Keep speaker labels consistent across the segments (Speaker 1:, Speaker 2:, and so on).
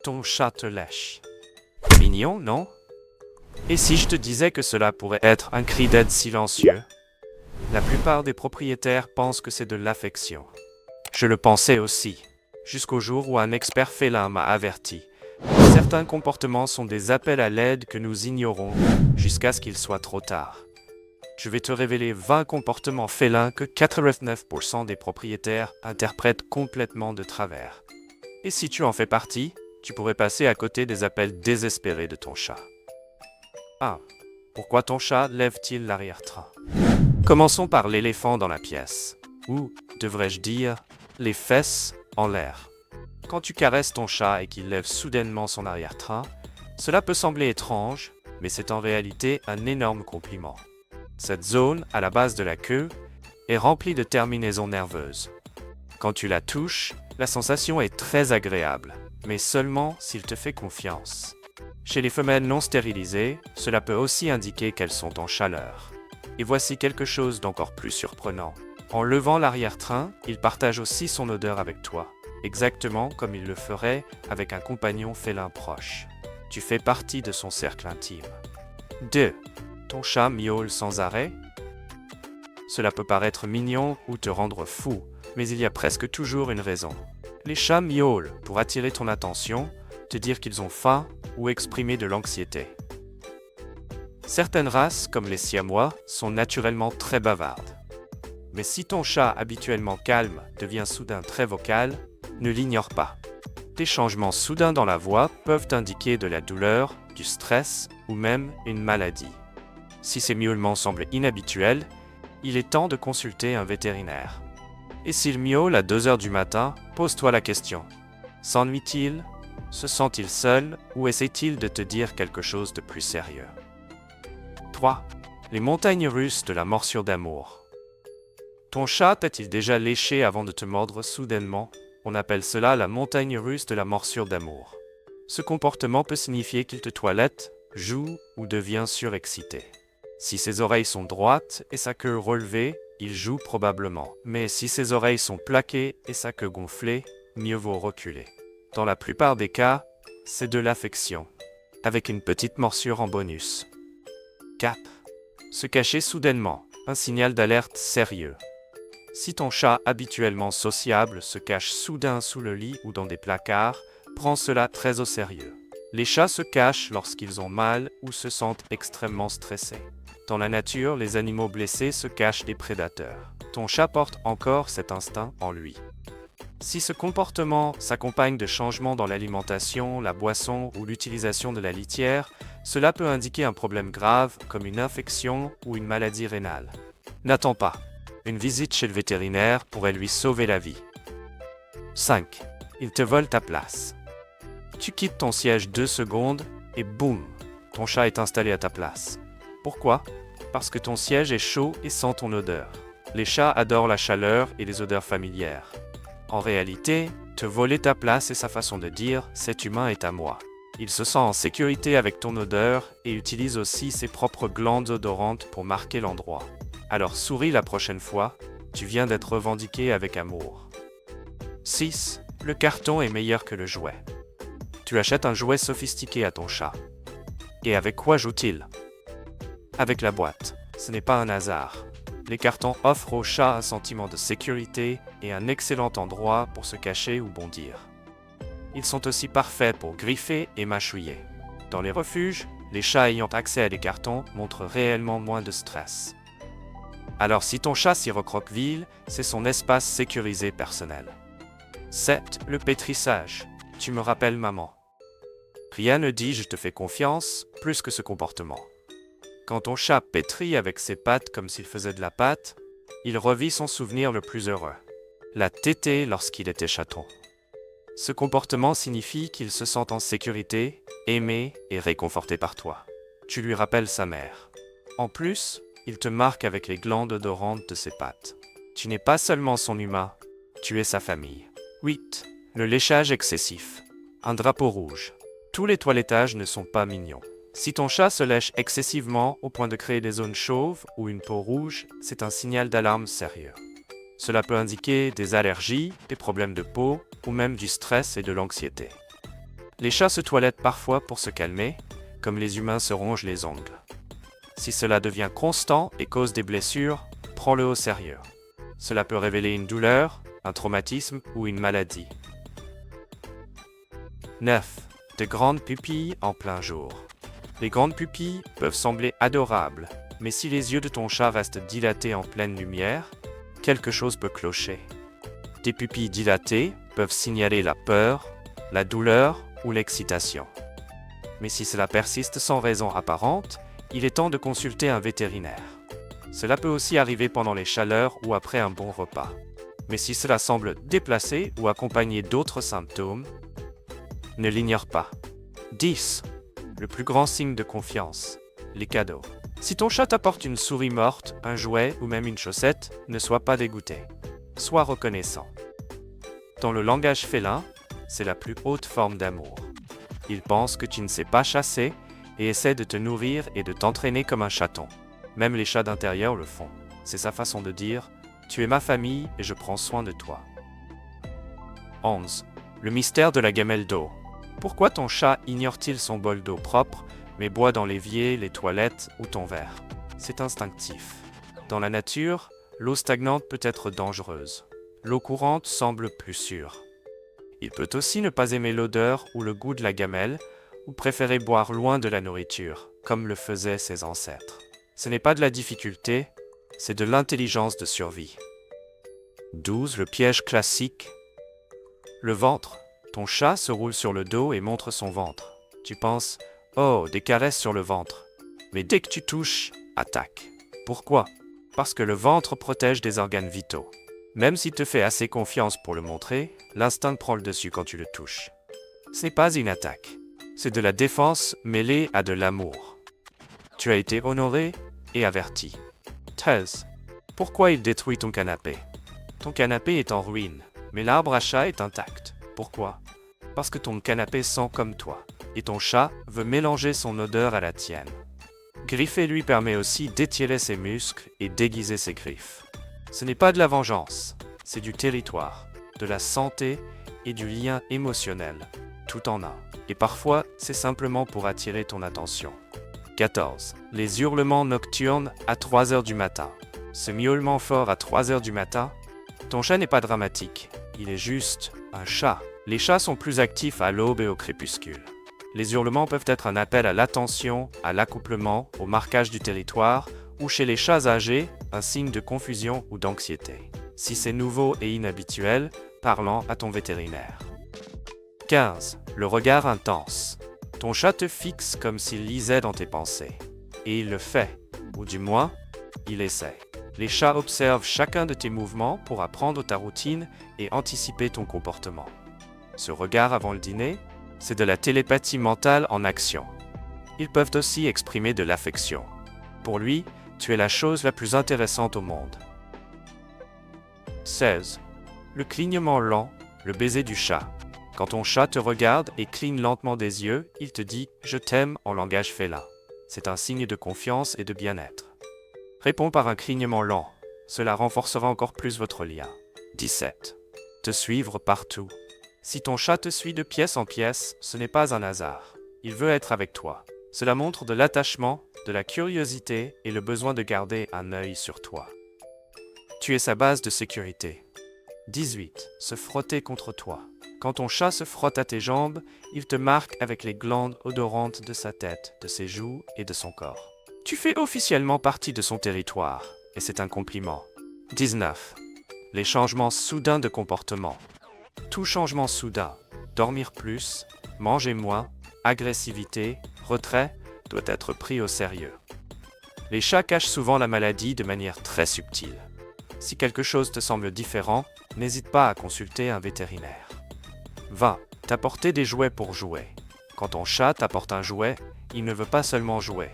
Speaker 1: Ton chat te lèche. Mignon, non? Et si je te disais que cela pourrait être un cri d'aide silencieux? La plupart des propriétaires pensent que c'est de l'affection. Je le pensais aussi, jusqu'au jour où un expert félin m'a averti. Certains comportements sont des appels à l'aide que nous ignorons jusqu'à ce qu'il soit trop tard. Je vais te révéler 20 comportements félins que 89% des propriétaires interprètent complètement de travers. Et si tu en fais partie, tu pourrais passer à côté des appels désespérés de ton chat. 1. Pourquoi ton chat lève-t-il l'arrière-train? Commençons par l'éléphant dans la pièce, ou, devrais-je dire, les fesses en l'air. Quand tu caresses ton chat et qu'il lève soudainement son arrière-train, cela peut sembler étrange, mais c'est en réalité un énorme compliment. Cette zone, à la base de la queue, est remplie de terminaisons nerveuses. Quand tu la touches, la sensation est très agréable, mais seulement s'il te fait confiance. Chez les femelles non stérilisées, cela peut aussi indiquer qu'elles sont en chaleur. Et voici quelque chose d'encore plus surprenant. En levant l'arrière-train, il partage aussi son odeur avec toi, exactement comme il le ferait avec un compagnon félin proche. Tu fais partie de son cercle intime. 2. Ton chat miaule sans arrêt? Cela peut paraître mignon ou te rendre fou, mais il y a presque toujours une raison. Les chats miaulent pour attirer ton attention, te dire qu'ils ont faim ou exprimer de l'anxiété. Certaines races, comme les siamois, sont naturellement très bavardes. Mais si ton chat habituellement calme devient soudain très vocal, ne l'ignore pas. Des changements soudains dans la voix peuvent indiquer de la douleur, du stress ou même une maladie. Si ces miaulements semblent inhabituels, il est temps de consulter un vétérinaire. Et s'il miaule à 2 heures du matin, pose-toi la question. S'ennuie-t-il? Se sent-il seul ou essaie-t-il de te dire quelque chose de plus sérieux? 3. Les montagnes russes de la morsure d'amour. Ton chat t'a-t-il déjà léché avant de te mordre soudainement? On appelle cela la montagne russe de la morsure d'amour. Ce comportement peut signifier qu'il te toilette, joue ou devient surexcité. Si ses oreilles sont droites et sa queue relevée, il joue probablement. Mais si ses oreilles sont plaquées et sa queue gonflée, mieux vaut reculer. Dans la plupart des cas, c'est de l'affection, avec une petite morsure en bonus. 4. Se cacher soudainement, un signal d'alerte sérieux. Si ton chat habituellement sociable se cache soudain sous le lit ou dans des placards, prends cela très au sérieux. Les chats se cachent lorsqu'ils ont mal ou se sentent extrêmement stressés. Dans la nature, les animaux blessés se cachent des prédateurs. Ton chat porte encore cet instinct en lui. Si ce comportement s'accompagne de changements dans l'alimentation, la boisson ou l'utilisation de la litière, cela peut indiquer un problème grave comme une infection ou une maladie rénale. N'attends pas. Une visite chez le vétérinaire pourrait lui sauver la vie. 5. Il te vole ta place. Tu quittes ton siège 2 secondes et boum, ton chat est installé à ta place. Pourquoi? Parce que ton siège est chaud et sent ton odeur. Les chats adorent la chaleur et les odeurs familières. En réalité, te voler ta place est sa façon de dire « cet humain est à moi ». Il se sent en sécurité avec ton odeur et utilise aussi ses propres glandes odorantes pour marquer l'endroit. Alors souris la prochaine fois, tu viens d'être revendiqué avec amour. 6. Le carton est meilleur que le jouet. Tu achètes un jouet sophistiqué à ton chat. Et avec quoi joue-t-il? Avec la boîte. Ce n'est pas un hasard. Les cartons offrent au chat un sentiment de sécurité et un excellent endroit pour se cacher ou bondir. Ils sont aussi parfaits pour griffer et mâchouiller. Dans les refuges, les chats ayant accès à des cartons montrent réellement moins de stress. Alors si ton chat s'y recroqueville, c'est son espace sécurisé personnel. 7. Le pétrissage. Tu me rappelles maman. Rien ne dit je te fais confiance plus que ce comportement. Quand ton chat pétrit avec ses pattes comme s'il faisait de la pâte, il revit son souvenir le plus heureux. La tétée lorsqu'il était chaton. Ce comportement signifie qu'il se sent en sécurité, aimé et réconforté par toi. Tu lui rappelles sa mère. En plus, il te marque avec les glandes odorantes de ses pattes. Tu n'es pas seulement son humain, tu es sa famille. 8. Le léchage excessif. Un drapeau rouge. Tous les toilettages ne sont pas mignons. Si ton chat se lèche excessivement au point de créer des zones chauves ou une peau rouge, c'est un signal d'alarme sérieux. Cela peut indiquer des allergies, des problèmes de peau ou même du stress et de l'anxiété. Les chats se toilettent parfois pour se calmer, comme les humains se rongent les ongles. Si cela devient constant et cause des blessures, prends-le au sérieux. Cela peut révéler une douleur, un traumatisme ou une maladie. 9. De grandes pupilles en plein jour. Les grandes pupilles peuvent sembler adorables, mais si les yeux de ton chat restent dilatés en pleine lumière, quelque chose peut clocher. Des pupilles dilatées peuvent signaler la peur, la douleur ou l'excitation. Mais si cela persiste sans raison apparente, il est temps de consulter un vétérinaire. Cela peut aussi arriver pendant les chaleurs ou après un bon repas. Mais si cela semble déplacé ou accompagné d'autres symptômes, ne l'ignore pas. 10. Le plus grand signe de confiance, les cadeaux. Si ton chat t'apporte une souris morte, un jouet ou même une chaussette, ne sois pas dégoûté. Sois reconnaissant. Dans le langage félin, c'est la plus haute forme d'amour. Il pense que tu ne sais pas chasser et essaie de te nourrir et de t'entraîner comme un chaton. Même les chats d'intérieur le font. C'est sa façon de dire « Tu es ma famille et je prends soin de toi ». 11. Le mystère de la gamelle d'eau. Pourquoi ton chat ignore-t-il son bol d'eau propre, mais boit dans l'évier, les toilettes ou ton verre? C'est instinctif. Dans la nature, l'eau stagnante peut être dangereuse. L'eau courante semble plus sûre. Il peut aussi ne pas aimer l'odeur ou le goût de la gamelle, ou préférer boire loin de la nourriture, comme le faisaient ses ancêtres. Ce n'est pas de la difficulté, c'est de l'intelligence de survie. 12. Le piège classique. Le ventre. Ton chat se roule sur le dos et montre son ventre. Tu penses « Oh, des caresses sur le ventre ». Mais dès que tu touches, attaque. Pourquoi? Parce que le ventre protège des organes vitaux. Même s'il te fait assez confiance pour le montrer, l'instinct prend le dessus quand tu le touches. Ce n'est pas une attaque. C'est de la défense mêlée à de l'amour. Tu as été honoré et averti. 13. Pourquoi il détruit ton canapé? Ton canapé est en ruine, mais l'arbre à chat est intact. Pourquoi? Parce que ton canapé sent comme toi, et ton chat veut mélanger son odeur à la tienne. Griffer lui permet aussi d'étirer ses muscles et d'aiguiser ses griffes. Ce n'est pas de la vengeance, c'est du territoire, de la santé et du lien émotionnel, tout en un. Et parfois, c'est simplement pour attirer ton attention. 14. Les hurlements nocturnes à 3 heures du matin. Ce miaulement fort à 3 heures du matin, ton chat n'est pas dramatique, il est juste un chat. Les chats sont plus actifs à l'aube et au crépuscule. Les hurlements peuvent être un appel à l'attention, à l'accouplement, au marquage du territoire, ou chez les chats âgés, un signe de confusion ou d'anxiété. Si c'est nouveau et inhabituel, parle-en à ton vétérinaire. 15. Le regard intense. Ton chat te fixe comme s'il lisait dans tes pensées. Et il le fait, ou du moins, il essaie. Les chats observent chacun de tes mouvements pour apprendre ta routine et anticiper ton comportement. Ce regard avant le dîner, c'est de la télépathie mentale en action. Ils peuvent aussi exprimer de l'affection. Pour lui, tu es la chose la plus intéressante au monde. 16. Le clignement lent, le baiser du chat. Quand ton chat te regarde et cligne lentement des yeux, il te dit « Je t'aime » en langage félin. C'est un signe de confiance et de bien-être. Réponds par un clignement lent. Cela renforcera encore plus votre lien. 17. Te suivre partout. Si ton chat te suit de pièce en pièce, ce n'est pas un hasard. Il veut être avec toi. Cela montre de l'attachement, de la curiosité et le besoin de garder un œil sur toi. Tu es sa base de sécurité. 18. Se frotter contre toi. Quand ton chat se frotte à tes jambes, il te marque avec les glandes odorantes de sa tête, de ses joues et de son corps. Tu fais officiellement partie de son territoire, et c'est un compliment. 19. Les changements soudains de comportement. Tout changement soudain, dormir plus, manger moins, agressivité, retrait, doit être pris au sérieux. Les chats cachent souvent la maladie de manière très subtile. Si quelque chose te semble différent, n'hésite pas à consulter un vétérinaire. 20. T'apporter des jouets pour jouer. Quand ton chat t'apporte un jouet, il ne veut pas seulement jouer.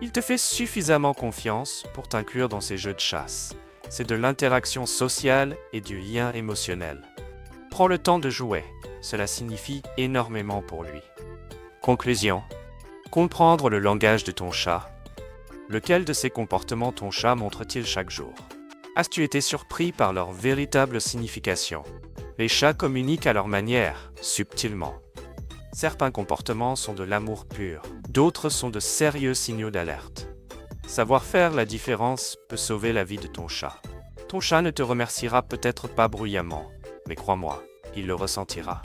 Speaker 1: Il te fait suffisamment confiance pour t'inclure dans ses jeux de chasse. C'est de l'interaction sociale et du lien émotionnel. Prends le temps de jouer, cela signifie énormément pour lui. Conclusion. Comprendre le langage de ton chat. Lequel de ces comportements ton chat montre-t-il chaque jour? As-tu été surpris par leur véritable signification? Les chats communiquent à leur manière, subtilement. Certains comportements sont de l'amour pur, d'autres sont de sérieux signaux d'alerte. Savoir faire la différence peut sauver la vie de ton chat. Ton chat ne te remerciera peut-être pas bruyamment, mais crois-moi, il le ressentira.